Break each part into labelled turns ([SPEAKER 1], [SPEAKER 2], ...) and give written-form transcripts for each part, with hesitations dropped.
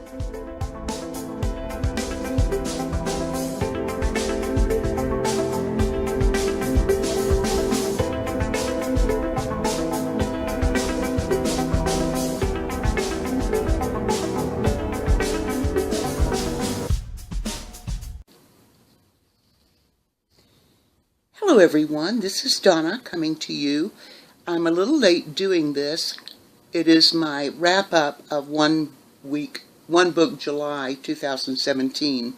[SPEAKER 1] Hello everyone, this is Donna coming to you. I'm a little late doing this. It is my wrap-up of One Book July 2017.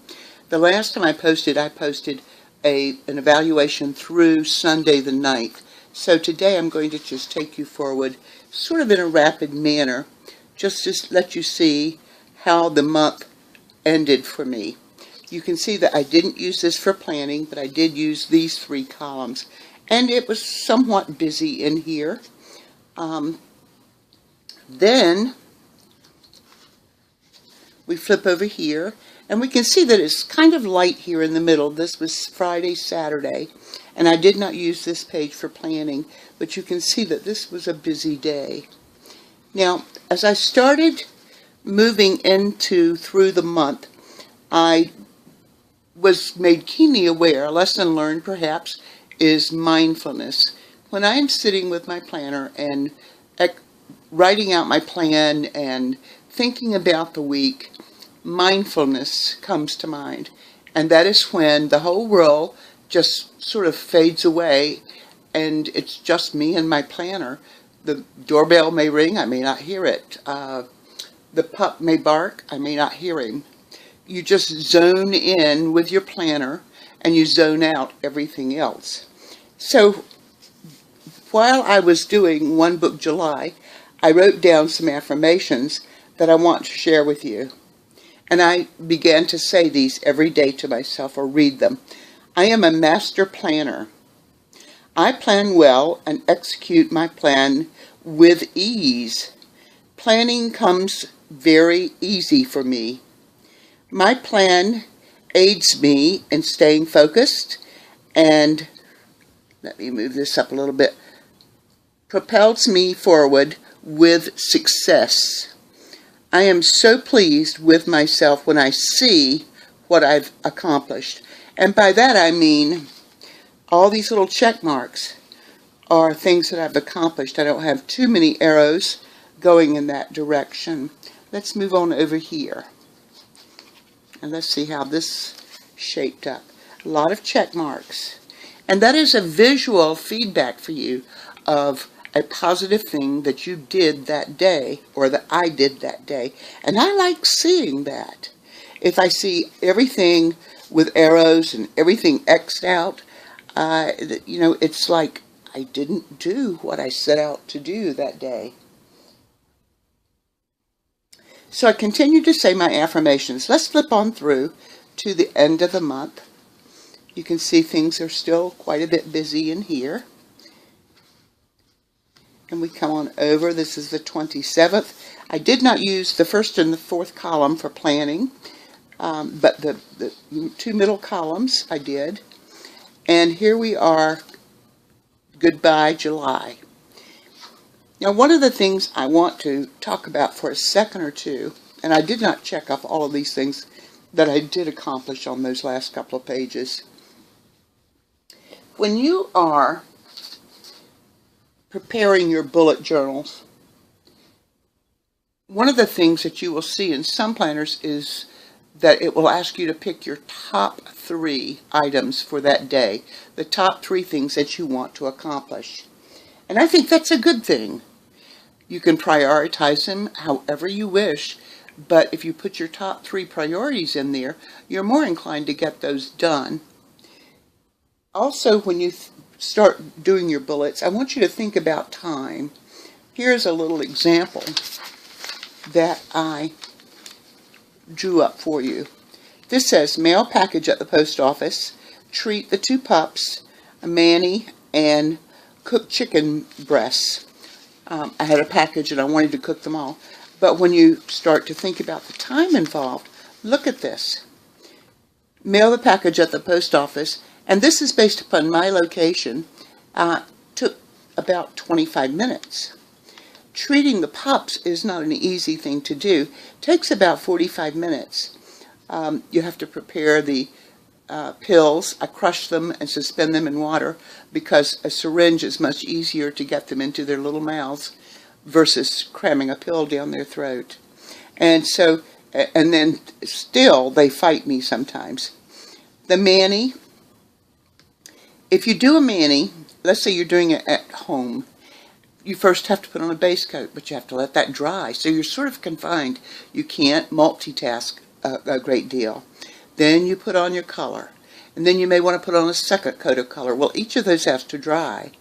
[SPEAKER 1] The last time I posted an evaluation through Sunday the 9th. So today I'm going to just take you forward sort of in a rapid manner, just to let you see how the month ended for me. You can see that I didn't use this for planning, but I did use these 3 columns. And it was somewhat busy in here. Then we flip over here, and we can see that it's kind of light here in the middle. This was Friday, Saturday, and I did not use this page for planning, but you can see that this was a busy day. Now, as I started moving through the month, I was made keenly aware, a lesson learned perhaps, is mindfulness. When I am sitting with my planner and writing out my plan and thinking about the week, mindfulness comes to mind. And that is when the whole world just sort of fades away and it's just me and my planner. The doorbell may ring, I may not hear it. The pup may bark, I may not hear him. You just zone in with your planner and you zone out everything else. So while I was doing One Book July, I wrote down some affirmations that I want to share with you. And I began to say these every day to myself or read them. I am a master planner. I plan well and execute my plan with ease. Planning comes very easy for me. My plan aids me in staying focused and, let me move this up a little bit, propels me forward with success. I am so pleased with myself when I see what I've accomplished. And by that I mean all these little check marks are things that I've accomplished. I don't have too many arrows going in that direction. Let's move on over here. And let's see how this shaped up. A lot of check marks. And that is a visual feedback for you of a positive thing that you did that day, or that I did that day. And I like seeing that. If I see everything with arrows and everything X'd out, it's like I didn't do what I set out to do that day. So I continue to say my affirmations. Let's flip on through to the end of the month. You can see things are still quite a bit busy in here. And we come on over. This is the 27th. I did not use the first and the fourth column for planning, but the 2 middle columns I did. And here we are, goodbye July. Now, one of the things I want to talk about for a second or two, and I did not check off all of these things that I did accomplish on those last couple of pages. When you are preparing your bullet journals, one of the things that you will see in some planners is that it will ask you to pick your top 3 items for that day, the top 3 things that you want to accomplish. And I think that's a good thing. You can prioritize them however you wish, but if you put your top 3 priorities in there, you're more inclined to get those done. Also, when you start doing your bullets, I want you to think about time. Here's a little example that I drew up for you. This says, mail package at the post office, treat the 2 pups, Manny and cooked chicken breasts. I had a package and I wanted to cook them all. But when you start to think about the time involved, look at this. Mail the package at the post office, and this is based upon my location, took about 25 minutes. treating the pups is not an easy thing to do. It takes about 45 minutes. You have to prepare the pills. I crush them and suspend them in water because a syringe is much easier to get them into their little mouths versus cramming a pill down their throat. And so, and then still they fight me sometimes. The mani, if you do a mani, let's say you're doing it at home, you first have to put on a base coat, but you have to let that dry. So you're sort of confined. You can't multitask a great deal. Then you put on your color. And then you may want to put on a second coat of color. Well, each of those has to dry.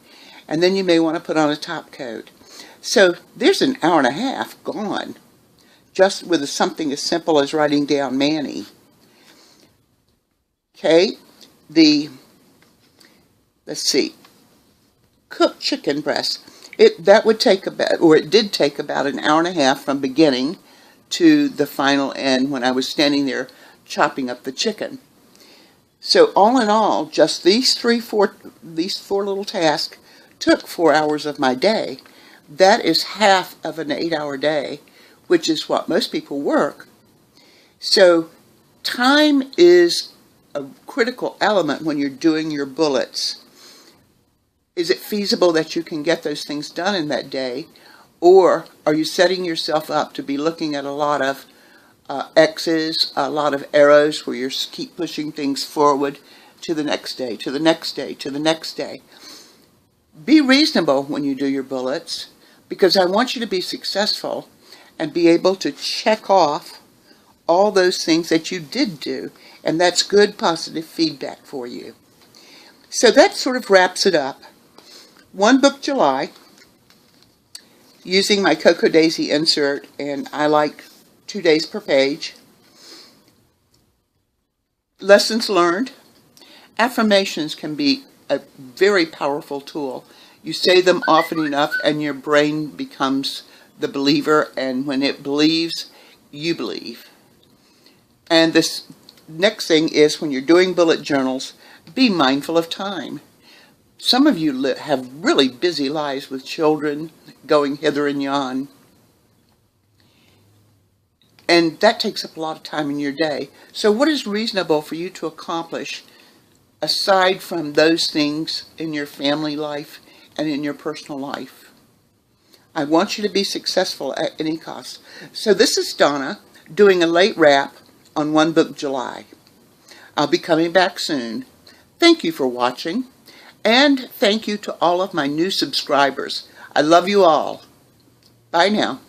[SPEAKER 1] And then you may want to put on a top coat. So there's an hour and a half gone just with something as simple as writing down mani. Okay, let's see, cooked chicken breast. That would take about, or it did take about an hour and a half from beginning to the final end when I was standing there chopping up the chicken. So all in all, just these four little tasks took 4 hours of my day. That is half of an 8-hour day, which is what most people work. So time is a critical element when you're doing your bullets. Is it feasible that you can get those things done in that day? Or are you setting yourself up to be looking at a lot of X's, a lot of arrows where you keep pushing things forward to the next day, to the next day, to the next day? Be reasonable when you do your bullets, because I want you to be successful and be able to check off all those things that you did do, and that's good positive feedback for you. So that sort of wraps it up. One book July, using my Cocoa Daisy insert, and I like 2 days per page. Lessons learned. Affirmations can be a very powerful tool. You say them often enough and your brain becomes the believer, and when it believes, you believe. And this next thing is, when you're doing bullet journals, be mindful of time. Some of you have really busy lives with children going hither and yon. And that takes up a lot of time in your day. So what is reasonable for you to accomplish aside from those things in your family life and in your personal life? I want you to be successful at any cost. So this is Donna doing a late wrap on One Book July. I'll be coming back soon. Thank you for watching. And thank you to all of my new subscribers. I love you all. Bye now.